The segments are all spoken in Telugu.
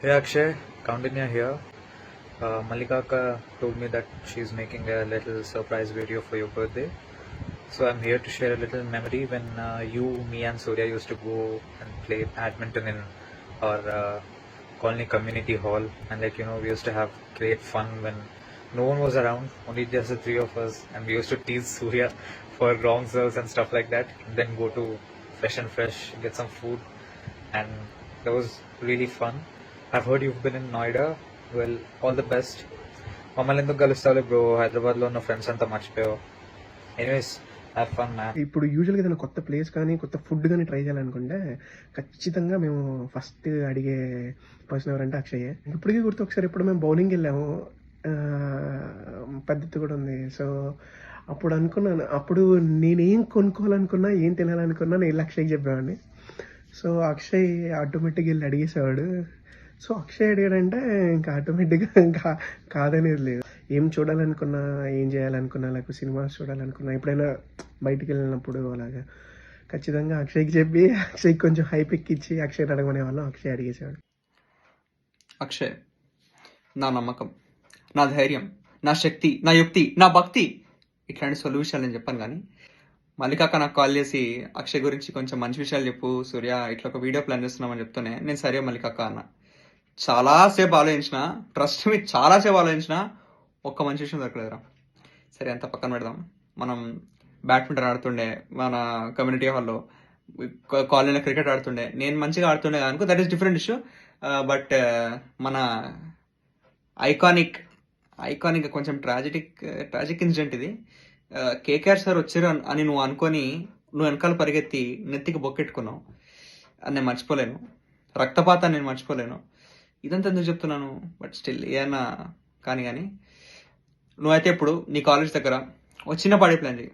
Hey Akshay, Kaundinya here. Malika told me that she's making a little surprise video for your birthday. So I'm here to share a little memory when you, me, and Surya used to go and play badminton in our colony community hall. And we used to have great fun when no one was around, only just the three of us. And we used to tease Surya for wrong serves and stuff like that. And then go to Fresh, get some food. And that was really fun. I've heard you've been in Noida. Well, all the best. మమ్మల్ని ఎందుకు కలుస్తావులే బ్రో, హైదరాబాద్లో ఉన్న ఫ్రెండ్స్ అంతా మర్చిపోయావు. Anyways have fun man. ఇప్పుడు యూజువల్గా ఏదైనా కొత్త ప్లేస్ కానీ కొత్త ఫుడ్ కానీ ట్రై చేయాలనుకుంటే ఖచ్చితంగా మేము ఫస్ట్ అడిగే పర్సన్ ఎవరంటే అక్షయ్. ఇప్పటికీ గుర్తు ఒకసారి ఇప్పుడు మేము బౌలింగ్కి వెళ్ళాము, పద్ధతి కూడా ఉంది. సో అప్పుడు అనుకున్నాను, అప్పుడు నేనేం కొనుక్కోవాలనుకున్నా ఏం తినాలనుకున్నా నేను అక్షయ్కి చెప్పేవాడిని. సో అక్షయ్ ఆటోమేటిక్గా వెళ్ళి అడిగేసేవాడు. సో అక్షయ్ అడిగాడంటే ఇంకా ఆటోమేటిక్గా ఇంకా కాదనేది లేదు. ఏం చూడాలనుకున్నా, ఏం చేయాలనుకున్నా, లేకపోతే సినిమాస్ చూడాలనుకున్నా, ఎప్పుడైనా బయటికి వెళ్ళినప్పుడు అలాగా ఖచ్చితంగా అక్షయ్కి చెప్పి అక్షయ్కి కొంచెం హైప్ ఎక్కిచ్చి అక్షయ్ అడగమనే వాళ్ళం. అక్షయ్ అడిగేసేవాడు. అక్షయ్ నా నమ్మకం, నా ధైర్యం, నా శక్తి, నా యుక్తి, నా భక్తి, ఇట్లాంటి సొల్యూషన్లు నేను చెప్పాను. కానీ మల్లికాక నాకు కాల్ చేసి అక్షయ్ గురించి కొంచెం మంచి విషయాలు చెప్పు సూర్య, ఇట్లా ఒక వీడియో ప్లాన్ చేస్తున్నామని చెప్తూనే నేను సరే మల్లికాక అన్న. చాలాసేపు ఆలోచించిన, ట్రస్ట్ మీ చాలాసేపు ఆలోచించిన, ఒక్క మంచి విషయం దొరకలేదురా. సరే అంత పక్కన పెడదాం. మనం బ్యాడ్మింటన్ ఆడుతుండే మన కమ్యూనిటీ హాల్లో, కాలనీలో క్రికెట్ ఆడుతుండే, నేను మంచిగా ఆడుతుండే అనుకో, that is different issue. But మన ఐకానిక్ కొంచెం ట్రాజిక్ ఇన్సిడెంట్ ఇది. కేకేఆర్ సార్ వచ్చారు అని నువ్వు అనుకొని నువ్వు వెనకాల పరిగెత్తి నెత్తికి బొక్కెట్టుకున్నావు, అది నేను మర్చిపోలేను. రక్తపాతాన్ని నేను మర్చిపోలేను. ఇదంతా ఎందుకు చెప్తున్నాను, బట్ స్టిల్ ఏమన్నా కానీ నువ్వైతే ఇప్పుడు నీ కాలేజ్ దగ్గర ఒక చిన్న పార్టీ ప్లాన్ చేయి.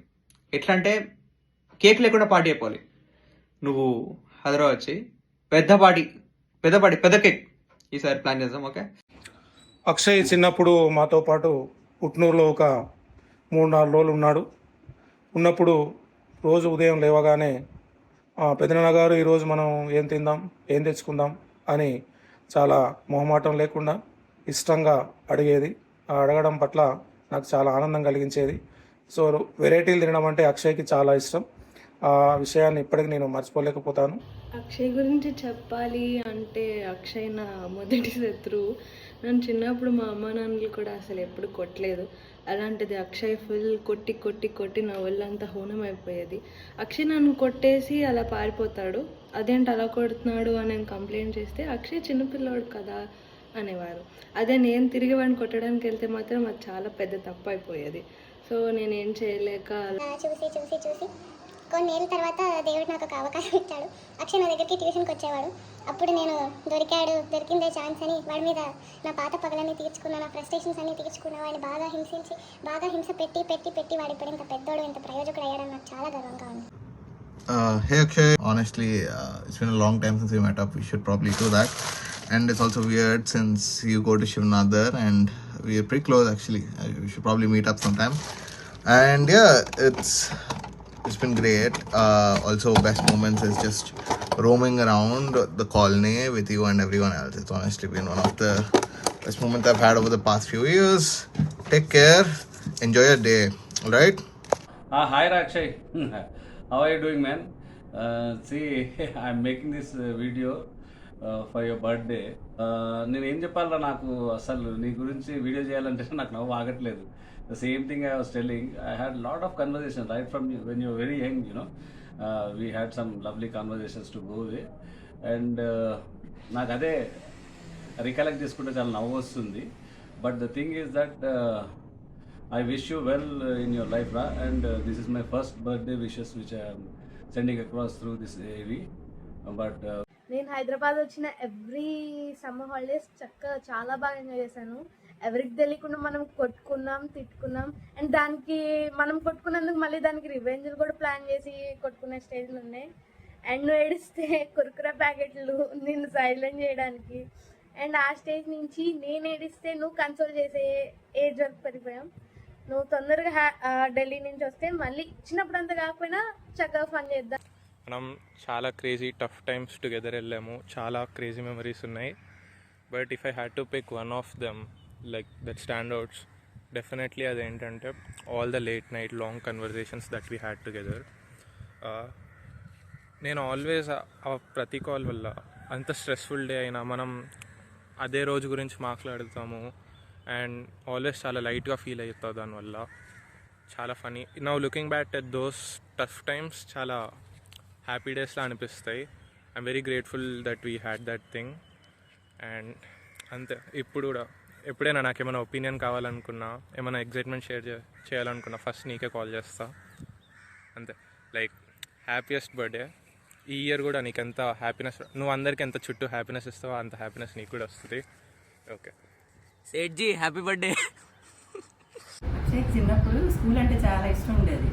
ఎట్లా అంటే కేక్ లేకుండా పార్టీ అయిపోవాలి. నువ్వు హైదరాబాద్ వచ్చి పెద్ద కేక్ ఈసారి ప్లాన్ చేద్దాం. ఓకే. అక్షయ్ చిన్నప్పుడు మాతో పాటు పుట్నూరులో ఒక 3-4 రోజులు ఉన్నప్పుడు రోజు ఉదయం లేవగానే పెదనాన్న గారు ఈరోజు మనం ఏం తిందాం, ఏం తెచ్చుకుందాం అని చాలా మొహమాటం లేకుండా ఇష్టంగా అడిగేది. అడగడం పట్ల నాకు చాలా ఆనందం కలిగించేది. సో వెరైటీలు తినడం అంటే అక్షయ్కి చాలా ఇష్టం. ఆ విషయాన్ని ఇప్పటికి నేను మర్చిపోలేకపోతాను. అక్షయ్ గురించి చెప్పాలి అంటే అక్షయ్ నా మొదటి శత్రువు. నన్ను చిన్నప్పుడు మా అమ్మ నాన్నలు కూడా అసలు ఎప్పుడు కొట్టలేదు. అలాంటిది అక్షయ్ ఫుల్ కొట్టి నా ఒళ్ళంతా హోనం అయిపోయేది. అక్షయ్ నన్ను కొట్టేసి అలా పారిపోతాడు. అదేంటి అలా కొడుతున్నాడు అని నేను కంప్లైంట్ చేస్తే అక్షయ్ చిన్నపిల్లాడు కదా అనేవారు. అదే నేను తిరిగి వాడిని కొట్టడానికి వెళ్తే మాత్రం అది చాలా పెద్ద తప్పు అయిపోయేది. సో నేనేం చేయలేక చూసి కొన్నేళ్ళ తర్వాత దేవుడు నాకు ఒక అవకాశం ఇచ్చాడు. అక్షయ్ నా దగ్గరికి ట్యూషన్కి వచ్చేవాడు. అప్పుడు నేను దొరికిందే ఛాన్స్ అని వాడి మీద నా పాత పగలన్నీ తీర్చుకున్నా, నా ఫ్రస్ట్రేషన్స్ అన్నీ తీర్చుకున్నా. వాడిని బాగా హింస పెట్టి వాడు ఇప్పుడు ఇంత పెద్దోడు, ఇంత ప్రయోజకుడు అయ్యాడని నాకు చాలా గర్వంగా ఉంది. Hey Akshay, honestly, it's been a long time since we met up. We should probably do that. And it's also weird since you go to Shivnadar and we are pretty close actually. We should probably meet up sometime. And yeah, it's been great. Also best moments is just roaming around the colony with you and everyone else. It's honestly been one of the best moments I've had over the past few years. Take care. Enjoy your day. All right? Hi Rakshay. How are you doing, man? See, I'm making this video for your birthday. నేను ఏం చెప్పాలరా, నాకు అసలు నీ గురించి వీడియో చేయాలంటే నాకు నవ్వు ఆగట్లేదు. The same thing I was telling, I had a lot of conversations right from you when you were very young, we had some lovely conversations to go with. And నాకు అదే రికలెక్ట్ చేసుకుంటే చాలా నవ్వు వస్తుంది. But the thing is that I wish you well in your life, Ra, and this is my first birthday wishes which I am sending across through this AV. But నేను హైదరాబాద్ వచ్చిన ఎవ్రీ సమ్మర్ హాలిడేస్ చక్కగా చాలా బాగా ఎంజాయ్ చేశాను. ఎవరికి తెలియకుండా మనం కొట్టుకున్నాం, తిట్టుకున్నాం, అండ్ దానికి మనం కొట్టుకున్నందుకు మళ్ళీ దానికి రివెంజ్లు కూడా ప్లాన్ చేసి కొట్టుకునే స్టేజ్లు ఉన్నాయి. అండ్ నువ్వు ఏడిస్తే కుర్కురా ప్యాకెట్లు నిన్ను సైలెంట్ చేయడానికి, అండ్ ఆ స్టేజ్ నుంచి నేను ఏడిస్తే నువ్వు కన్సోల్ చేసే ఏజ్ వరకు పెరిగిపోయాం. నువ్వు తొందరగా ఢిల్లీ నుంచి వస్తే మళ్ళీ చిన్నప్పుడు అంతా కాకపోయినా చక్కగా ఫన్ చేద్దాం. మనం చాలా క్రేజీ టఫ్ టైమ్స్ టుగెదర్ వెళ్ళాము. చాలా క్రేజీ మెమరీస్ ఉన్నాయి. But if I had to pick one of them like that standards definitely అదేంటంటే all the late night long conversations that we had together. నేను ఆల్వేస్ ఆ ప్రతి కాల్ వల్ల అంత స్ట్రెస్ఫుల్ డే అయినా మనం అదే రోజు గురించి మాట్లాడుతాము అండ్ ఆల్వేస్ చాలా లైట్గా ఫీల్ అవుతుంది దానివల్ల. చాలా funny. Now looking back at those tough times చాలా హ్యాపీ డేస్లా అనిపిస్తాయి. I'm very grateful that we had that thing. And అంతే. ఇప్పుడు కూడా ఎప్పుడైనా నాకు ఏమైనా ఒపీనియన్ కావాలనుకున్నా, ఏమైనా ఎగ్జైట్మెంట్ షేర్ చేయాలనుకున్నా ఫస్ట్ నీకే కాల్ చేస్తా. అంతే. Like happiest birthday. ఈ ఇయర్ కూడా నీకు ఎంత హ్యాపీనెస్, నువ్వు అందరికీ ఎంత చుట్టూ హ్యాపీనెస్ ఇస్తావో అంత హ్యాపీనెస్ నీకు కూడా వస్తుంది. Okay Sethji happy birthday. అక్షయ్కి చిన్నప్పుడు స్కూల్ అంటే చాలా ఇష్టం ఉండేది.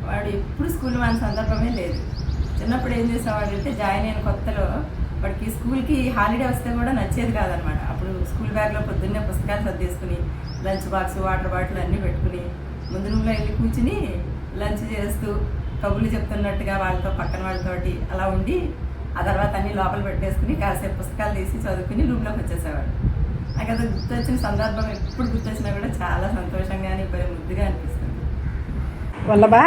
వాడు ఎప్పుడు స్కూల్ మన సందర్భమే లేదు. చిన్నప్పుడు ఏం చేసేవాడు అంటే జాయిన్ అయిన కొత్తలో వాడికి స్కూల్కి హాలిడే వస్తే కూడా నచ్చేది కాదనమాట. అప్పుడు స్కూల్ బ్యాగ్లో పొద్దున్నే పుస్తకాలు సర్దేసుకుని లంచ్ బాక్స్, వాటర్ బాటిల్ అన్నీ పెట్టుకుని ముందు రూమ్లో వెళ్ళి కూర్చుని లంచ్ చేస్తూ కబుర్లు చెప్తున్నట్టుగా వాళ్ళతో పక్కన వాళ్ళతోటి అలా ఉండి ఆ తర్వాత అన్నీ లోపల పెట్టేసుకుని కాసేపు పుస్తకాలు తీసి చదువుకుని రూమ్లోకి వచ్చేసేవాడు. నాకు అది గుర్తొచ్చిన సందర్భం ఎప్పుడు గుర్తొచ్చినా కూడా చాలా సంతోషంగానే భలే ముద్దుగా అనిపిస్తుంది. వల్లబా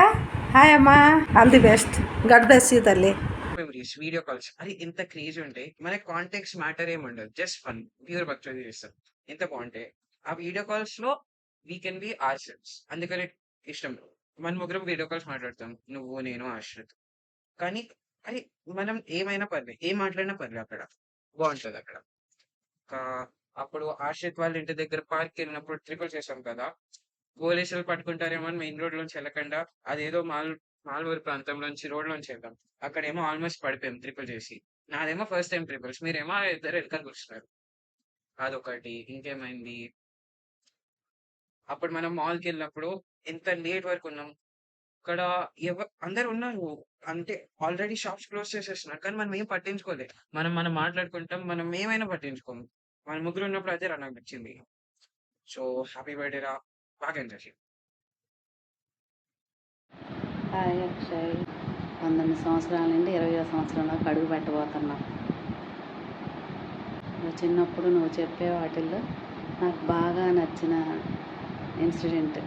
హాయ్ అమ్మా, all the best. God bless you తల్లి. మెమరీస్, వీడియో కాల్స్, అది ఎంత క్రేజ్ ఉంటాయి. మన కాంటాక్ట్స్ మ్యాటర్ ఏమి ఉండదు, జస్ట్ ఫన్, ప్యూర్ భక్తి చేస్తాం. ఎంత బాగుంటాయి ఆ వీడియో కాల్స్ లో. We can be ourselves. అందుకని ఇష్టం. మన ముగ్గురం వీడియో కాల్స్ మాట్లాడతాం, నువ్వు, నేను, ఆశ్రిత్. కానీ అది మనం ఏమైనా పర్లేదు, ఏం మాట్లాడినా పర్లేదు, అక్కడ బాగుంటది. అక్కడ అప్పుడు ఆశ్రిత్ వాళ్ళ ఇంటి దగ్గర పార్క్ వెళ్ళినప్పుడు ట్రిపుల్ చేసాం కదా, పోలీసులు పట్టుకుంటారేమో అని మెయిన్ రోడ్ లోంచి వెళ్ళకుండా అదేదో మాల్వూరు ప్రాంతంలోంచి రోడ్ లోంచి వెళ్దాం. అక్కడేమో ఆల్మోస్ట్ పడిపోయాం ట్రిపుల్ చేసి. నాదేమో ఫస్ట్ టైం ట్రిపుల్స్, మీరేమో ఇద్దరు వెనకాల కూర్చున్నారు. అదొకటి. ఇంకేమైంది, అప్పుడు మనం మాల్కి వెళ్ళినప్పుడు ఎంత లేట్ వరకు ఉన్నాం. అక్కడ అందరు ఉన్నారు, అంటే ఆల్రెడీ షాప్స్ క్లోజ్ చేసేస్తున్నారు, కానీ మనం ఏం పట్టించుకోలేదు. మనం మాట్లాడుకుంటాం, మనం ఏమైనా పట్టించుకోము. మన ముగ్గురు ఉన్నప్పుడు అదే నాకు నచ్చింది. సో హ్యాపీ బర్త్డే రా, బాగా ఎంజాయ్ చేయి. హాయ్ అక్షయ్, 19 సంవత్సరాల నుండి 20వ సంవత్సరంలో అడుగు పెట్టబోతున్నాం. నువ్వు చిన్నప్పుడు నువ్వు చెప్పే వాటిల్లో నాకు బాగా నచ్చిన ఇన్సిడెంట్,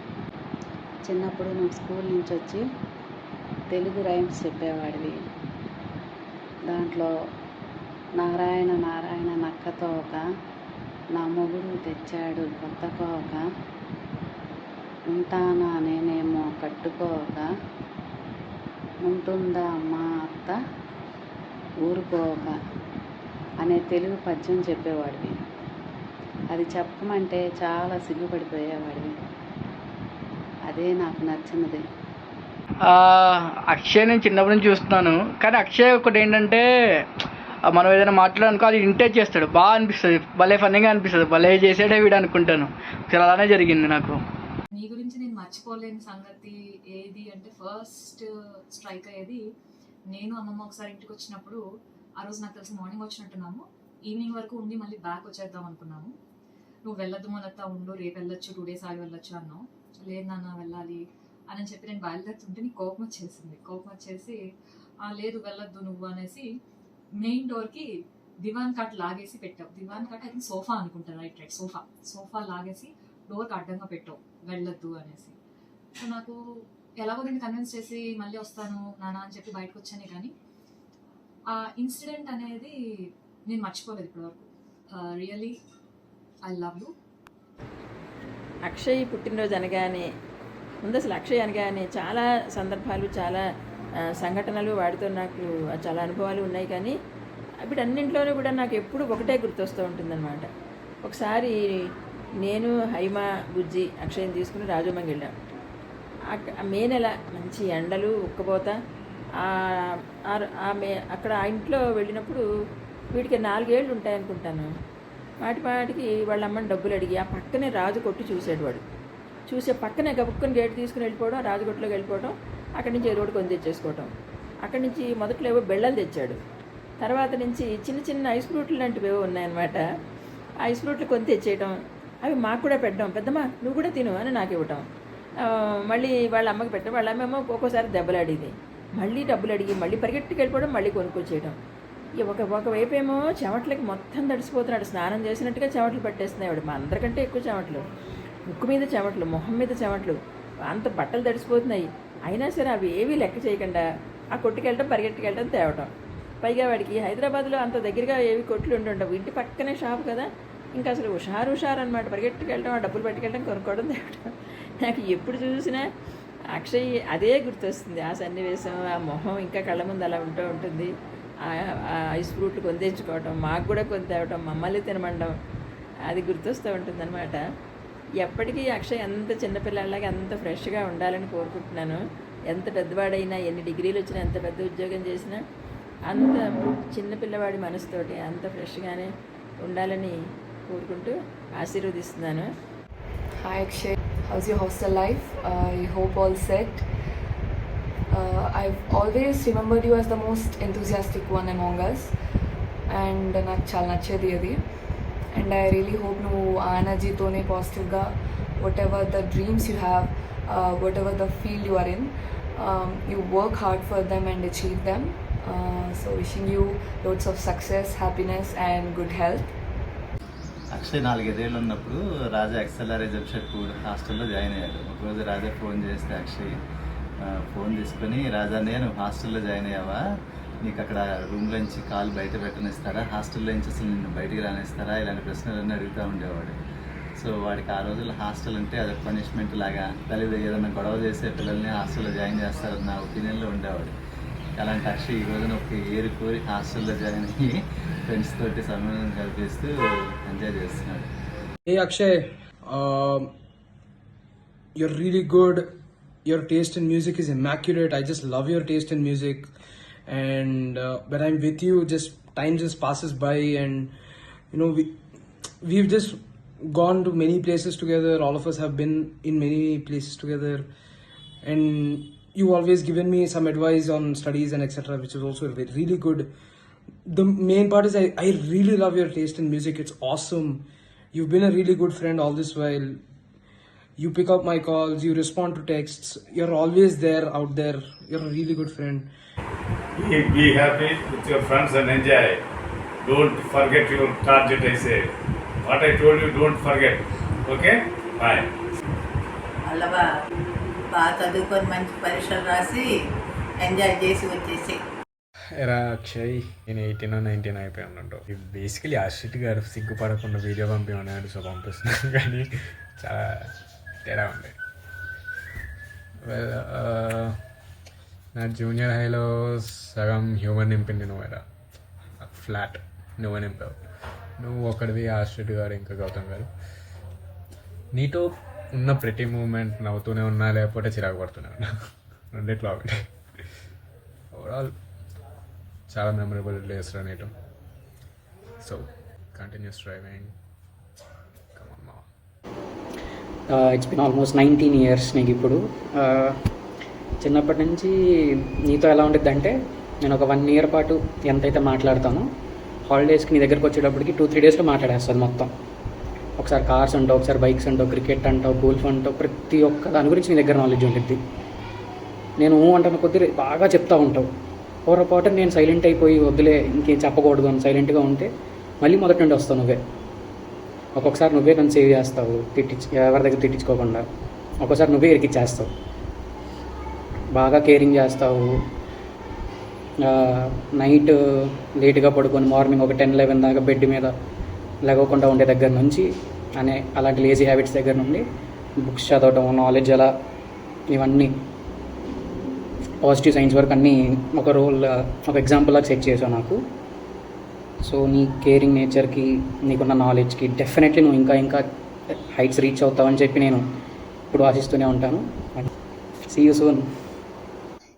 చిన్నప్పుడు నువ్వు స్కూల్ నుంచి వచ్చి తెలుగు రైమ్స్ చెప్పేవాడివి. దాంట్లో నారాయణ నారాయణ నక్కతోక, నా మొగుడు తెచ్చాడు కొత్త కోక, ఉంటానా నేనేమో కట్టుకోక, ఉంటుందా మా అత్త ఊరుకోక అనే తెలుగు పద్యం చెప్పేవాడివి. అది చెప్పమంటే చాలా సిగ్గుపడిపోయేవాడివి. అదే నాకు నచ్చినది. అక్షయ్ నేను చిన్నప్పటి నుంచి చూస్తున్నాను, కానీ అక్షయ్ ఒకటి ఏంటంటే మనం ఏదైనా మాట్లాడానుకో అది ఇంటేజ్ చేస్తాడు, బాగా అనిపిస్తుంది, భలే ఫన్నీగా అనిపిస్తుంది, భలే చేసాడే వీడు అనుకుంటాను. ఒకసారి అలానే జరిగింది నాకు. నీ గురించి నేను మర్చిపోలేని సంగతి ఏది అంటే, ఫస్ట్ స్ట్రైక్ అయ్యేది నేను అమ్మమ్మ ఒకసారి ఇంటికి వచ్చినప్పుడు. ఆ రోజు నాకు తెలిసి మార్నింగ్ వచ్చినట్టున్నాము, ఈవినింగ్ వరకు ఉండి మళ్ళీ బ్యాక్ వచ్చేద్దాం అనుకున్నాము. నువ్వు వెళ్ళొద్దు మొదట ఉండు, రేపు వెళ్ళొచ్చు, 2 days ఆగి వెళ్ళొచ్చు అన్నావు. లేదు నాన్న వెళ్ళాలి అని చెప్పి నేను బయలుదేరుతుంటే నీకు కోపం వచ్చేసి లేదు వెళ్ళొద్దు నువ్వు అనేసి మెయిన్ డోర్కి దివాన్ కాట్ లాగేసి పెట్టావు. దివాన్ కాట్ అయితే సోఫా అనుకుంటా, రైట్ సోఫా లాగేసి డోర్కి అడ్డంగా పెట్టావు వెళ్ళొద్దు అనేసి. సో నాకు ఎలాగో నేను కన్విన్స్ చేసి మళ్ళీ వస్తాను నాన్న అని చెప్పి బయటకు వచ్చానే, కానీ ఆ ఇన్సిడెంట్ అనేది నేను మర్చిపోలేదు ఇప్పటివరకు. Really I love you. Akshay పుట్టినరోజు అనగానే ముందు అసలు అక్షయ్ అనగానే చాలా సందర్భాలు, చాలా సంఘటనలు, వాడితో నాకు చాలా అనుభవాలు ఉన్నాయి. కానీ వీటన్నింటిలోనూ కూడా నాకు ఎప్పుడు ఒకటే గుర్తొస్తూ ఉంటుందన్నమాట. ఒకసారి నేను, హైమ, బుజ్జి అక్షయ్ని తీసుకుని రాజమంగి వెళ్ళాం. మే నెల మంచి ఎండలు, ఉక్కబోత. అక్కడ ఆ ఇంట్లో వెళ్ళినప్పుడు వీడికి 4 ఏళ్ళు ఉంటాయనుకుంటాను. మాటికి వాళ్ళ అమ్మని డబ్బులు అడిగి ఆ పక్కనే రాజు కొట్టు చూసాడు వాడు. చూసే పక్కనే గబుక్కుని గేటు తీసుకుని వెళ్ళిపోవడం, రాజుగొట్టులోకి వెళ్ళిపోవడం, అక్కడి నుంచి ఏదో కొని తెచ్చేసుకోవడం. అక్కడి నుంచి మొదట్లో ఏవో బెళ్ళలు తెచ్చాడు, తర్వాత నుంచి చిన్న ఐస్ ఫ్రూట్లు లాంటివి ఏవో ఉన్నాయన్నమాట. ఐస్ ఫ్రూట్లు కొని తెచ్చేయడం, అవి మాకు కూడా పెట్టడం, పెద్దమ్మ నువ్వు కూడా తిను అని నాకు ఇవ్వటం. మళ్ళీ వాళ్ళ అమ్మకి పెట్టడం, వాళ్ళ అమ్మేమో ఒక్కోసారి దెబ్బలాడేది, మళ్ళీ డబ్బులు అడిగి మళ్ళీ పరిగెట్టుకు వెళ్ళిపోవడం, మళ్ళీ కొనుక్కొచ్చేయడం. ఒకవైపు ఏమో చెమటలకి మొత్తం తడిసిపోతున్నాడు, స్నానం చేసినట్టుగా చెమటలు పట్టేస్తున్నాయి వాడు, మా అందరికంటే ఎక్కువ చెమటలు, ముక్కు మీద చెమటలు, మొహం మీద చెమటలు, అంత బట్టలు తడిసిపోతున్నాయి. అయినా సరే అవి ఏవీ లెక్క చేయకుండా ఆ కొట్టుకెళ్ళటం, పరిగెట్టుకెళ్ళటం, తేవటం. పైగా వాడికి హైదరాబాద్లో అంత దగ్గరగా ఏవి కొట్లు ఉండవు, ఇంటి పక్కనే షాప్ కదా, ఇంకా అసలు హుషారు అనమాట. పరిగెట్టుకెళ్ళటం, ఆ డబ్బులు పట్టుకెళ్ళటం, కొనుక్కోవడం, తేవటం. నాకు ఎప్పుడు చూసినా అక్షయ్ అదే గుర్తొస్తుంది, ఆ సన్నివేశం, ఆ మొహం ఇంకా కళ్ళ ముందు అలా ఉంటూ ఉంటుంది. ఐస్ ఫ్రూట్లు కొని తెచ్చుకోవటం, మాకు కూడా కొని తేవటం, మమ్మల్ని తినమండం, అది గుర్తొస్తూ ఉంటుందన్నమాట. ఎప్పటికీ అక్షయ్ అంత చిన్నపిల్లలాగా అంత ఫ్రెష్గా ఉండాలని కోరుకుంటున్నాను. ఎంత పెద్దవాడైనా, ఎన్ని డిగ్రీలు వచ్చినా, ఎంత పెద్ద ఉద్యోగం చేసినా అంత చిన్నపిల్లవాడి మనసుతోటి అంత ఫ్రెష్గానే ఉండాలని కోరుకుంటూ ఆశీర్వదిస్తున్నాను. Hi Akshay, how's your hostel life? I hope all set. I've always remembered you as the most enthusiastic one among us, and నాకు చాలా నచ్చేది అది. And I really hope నువ్వు ఆ ఎనర్జీతోనే పాజిటివ్గా whatever the dreams you have, whatever the field you are in, you work hard for them and achieve them. So wishing you loads of success, happiness and good health. Akshay 4-5 ఉన్నప్పుడు రాజా ఎక్స్ఎల్ఆర్ఏ జంషెడ్పూర్ హాస్టల్లో జాయిన్ అయ్యాడు. ఒకరోజు రాజా ఫోన్ చేస్తే అక్షయ్ ఫోన్ తీసుకొని, రాజా నేను హాస్టల్లో జాయిన్ అయ్యావా, నీకు అక్కడ రూమ్లోంచి కాలు బయట పెట్టనిస్తారా, హాస్టల్లో నుంచి అసలు నిన్ను బయటికి రానిస్తారా, ఇలాంటి ప్రశ్నలన్నీ అడుగుతూ ఉండేవాడు. సో వాడికి ఆ రోజుల్లో హాస్టల్ అంటే అదొక పనిష్మెంట్ లాగా, తల్లిదండ్రులు ఏదైనా గొడవ చేసే పిల్లల్ని హాస్టల్లో జాయిన్ చేస్తారన్న నా ఒపీనియన్లో ఉండేవాడు. అలాంటి అక్షయ్ ఈ రోజున ఒక ఏరు కోరి హాస్టల్లో జాయిన్ అయ్యి ఫ్రెండ్స్ తోటి సమయం గడిపిస్తూ ఎంజాయ్ చేస్తున్నాడు. Hey Akshay, you're really good. Your taste in music is immaculate. I just love your taste in music. And when I'm with you, just time just passes by, and you know we've just gone to many places together. All of us have been in many places together, and you always given me some advice on studies and etc., which is also really good. The main part is I really love your taste in music. It's awesome. You've been a really good friend all this while. You pick up my calls, you respond to texts, you're always there out there. You're a really good friend. Be happy with your friends and enjoy. Don't forget your target, I say. What I told you, don't forget. Okay? Bye. అల్లవా బాగా చదువుకొని మంచి పరీక్షలు రాసి ఎంజాయ్ చేసి వచ్చేసి. ఎరా అక్షయ్, నేను 18 or 19 అయిపోయి ఉన్నట్టు. బేసికలీ ఆశిత్ గారు సిగ్గుపడకుండా వీడియో పంపించమన్నాడు, సో పంపిస్తున్నాను. కానీ చాలా తేడా ఉంది. నా జూనియర్ హైలో సగం హ్యూమర్ నింపింది నువ్వేరా, ఫ్లాట్ నువ్వు నింపావు. నువ్వు ఒకటిది ఆశిత్ గారు ఇంకా గౌతమ్ గారు. నీతో ఉన్న ప్రతి మూమెంట్ నవ్వుతూనే ఉన్నా, లేకపోతే చిరాకు పడుతూనే ఉన్నా, రెండిట్లో ఒకటి. ఓవరాల్ చాలా మెమరబుల్ డేస్ రా నీతో. So continuous driving. It's been almost 19 years నీకు ఇప్పుడు. చిన్నప్పటి నుంచి నీతో ఎలా ఉంటుంది అంటే, నేను ఒక 1 year పాటు ఎంతైతే మాట్లాడతానో, హాలిడేస్కి నీ దగ్గరకు వచ్చేటప్పటికి 2-3 daysలో మాట్లాడేస్తుంది మొత్తం. ఒకసారి కార్స్ అంటావు, ఒకసారి బైక్స్ అంటావు, క్రికెట్ అంటావు, గోల్ఫ్ అంటావు, ప్రతి ఒక్క దాని గురించి నీ దగ్గర నాలెడ్జ్ ఉంటుంది. నేను అంటున్న కొద్ది బాగా చెప్తూ ఉంటావు. పొరపాటు నేను సైలెంట్ అయిపోయి వద్దులే ఇంకేం చెప్పకూడదు అని సైలెంట్గా ఉంటే మళ్ళీ మొదటి నుండి వస్తావు నువ్వే. ఒక్కొక్కసారి నువ్వే నన్ను సేవ్ చేస్తావు, ఎవరి దగ్గర తిట్టించుకోకుండా. ఒక్కోసారి నువ్వే ఇరికిచ్చేస్తావు, బాగా కేరింగ్ చేస్తావు. నైట్ లేట్గా పడుకొని మార్నింగ్ ఒక 10-11 దాకా బెడ్ మీద లేకోకుండా ఉండే దగ్గర నుంచి అలాంటి లేజీ హ్యాబిట్స్ దగ్గర నుండి బుక్స్ చదవటం, నాలెడ్జ్ అలా ఇవన్నీ పాజిటివ్ సైన్స్ వరకు అన్నీ ఒక ఎగ్జాంపుల్ లాగా సెట్ చేసావు నాకు. సో నీ కేరింగ్ నేచర్కి, నీకున్న నాలెడ్జ్కి డెఫినెట్లీ నువ్వు ఇంకా హైట్స్ రీచ్ అవుతావని చెప్పి నేను ఇప్పుడు ఆశిస్తూనే ఉంటాను. See you soon.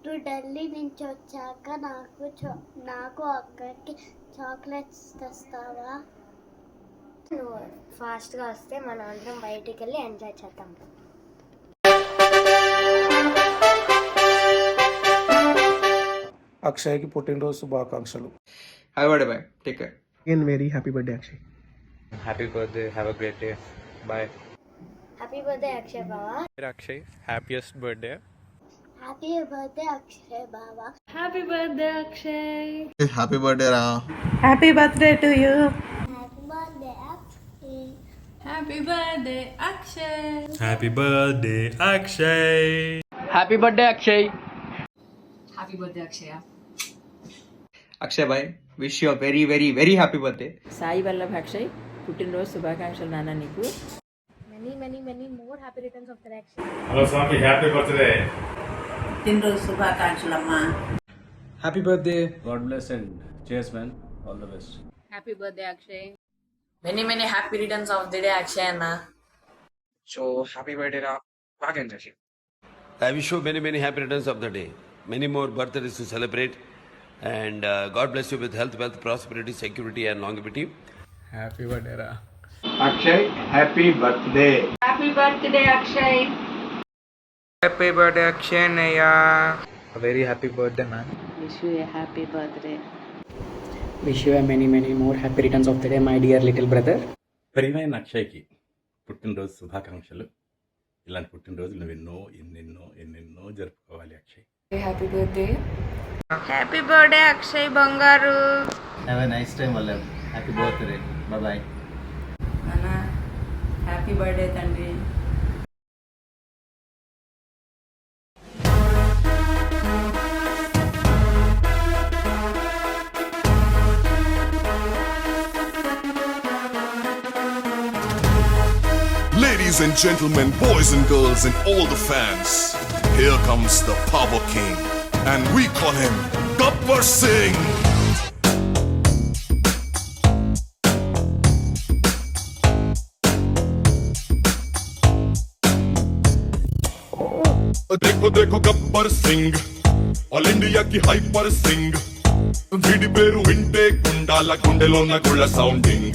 నువ్వు ఢిల్లీ నుంచి వచ్చాక నాకు అక్కడికి చాక్లెట్స్ తెస్తావా? నువ్వు ఫాస్ట్గా వస్తే మనం అందరం బయటికి వెళ్ళి ఎంజాయ్ చేద్దాం. అక్షయ్కి పుట్టినరోజు శుభాకాంక్షలు. Have a by, take care. Again, very happy birthday, Akshay. Happy birthday. Have a great day. Bye. Happy birthday, Akshay Baba. Akshay, happiest birthday. Happy birthday, Akshay Baba. Happy birthday Akshay. Happy birthday రా. Happy birthday to you. Happy birthday Akshay. Happy birthday Akshay. Happy birthday Akshay. Happy birthday Akshaya. Akshay boy, wish you very very very happy birthday. Sai Vallabh Akshay, పుట్టినరోజు శుభాకాంక్షలు నాన్న నీకు. many more happy returns of the day. Hello Swami, happy birthday. పుట్టినరోజు శుభాకాంక్షలు అమ్మా. Happy birthday. God bless and chase man, all the best. Happy birthday Akshay. Many happy returns of the day Akshay అన్న. సో హ్యాపీ బర్త్డే రా, బాగా ఎంజాయ్ చేయి. I wish you many happy returns of the day. Many more birthdays to celebrate. And God bless you with health, wealth, prosperity, security and longevity. Happy birthday రా Akshay, happy birthday. Happy birthday Akshay. Happy birthday Akshay అన్నయ్య. A very happy birthday, man. Wish you a happy birthday. Wish you many more happy returns of the day my dear little brother. ప్రియమైన అక్షయ్కి పుట్టినరోజు శుభాకాంక్షలు. ఇలాంటి పుట్టినరోజులు నువ్వు ఎన్నెన్నో జరుపుకోవాలి Akshay. Happy birthday. Happy birthday Akshay బంగారు. హ్యావ్ ఎ నైస్ టైం వల్ల. Happy birthday. బాయ్. నాన్న హ్యాపీ బర్త్డే తండ్రి. Ladies and gentlemen, boys and girls and all the fans, here comes the Power King and we call him Gabbar Singh. देखो देखो गब्बर सिंह, ऑल इंडिया की हाइपर सिंह, వీడి పేరు వింటే గుండాల గుండెలోన గుళ్ళ సౌండింగ్.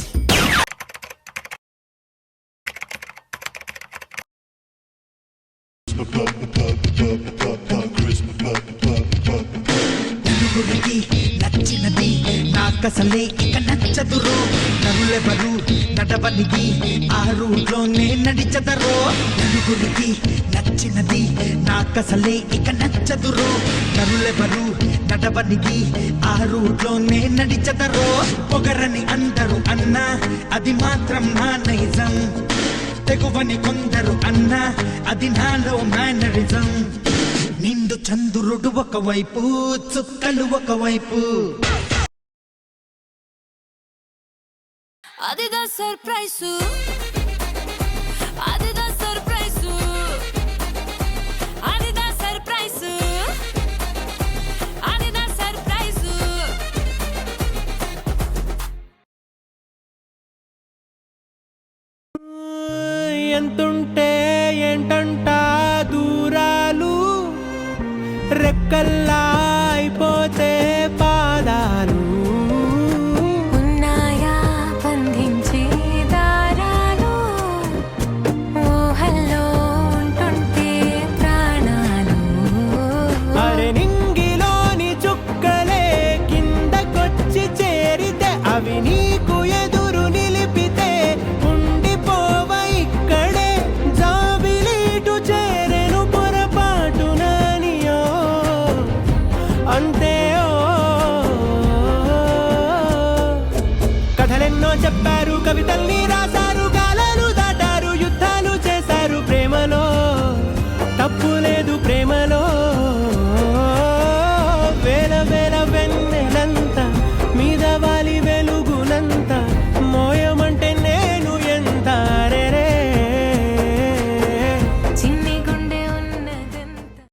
నచ్చినది నాకసలే ఇక నచ్చదురో, నరులెవరు నడవనిది ఆ రూట్లోనే నడిచదరో. నలుగురికి నచ్చినది నాకసలే ఇక నచ్చదురో, నరులెవరు నడవనిది ఆ రూట్లోనే నడిచదరో. పొగరని అందరూ అన్నా అది మాత్రం నా నైజం, తెగువని కొందరు అన్నా అది నాలో మేనరిజం. నిండు చంద్రుడు ఒకవైపు, చుక్కలు ఒకవైపు. అదిదా సర్ప్రైజ్, అదిదా సర్ప్రైజ్, అదిదా సర్ప్రైజ్, అదిదా సర్ప్రైజ్. ఎంతుంటే ఏంటంట దూరాలు, రెక్కల్లా అయిపోతే పాదాలు. ఉన్నాయా బంధించే దారాలు, ఊహల్లో ఉంటుంటే ప్రాణాలు. అరే నింగిలోని చుక్కలే కిందకొచ్చి చేరితే, అవి నీకు ఎదురు నిలిపితే ఉండిపోవ ఇక్కడే. జాబిలీటు చేరెను పొరపాటుననియో అంతే. కథలెన్నో చెప్పారు, కవితల్ని రాశారు, కాలాలు దాటారు, యుద్ధాలు చేశారు ప్రేమలో. తప్పుల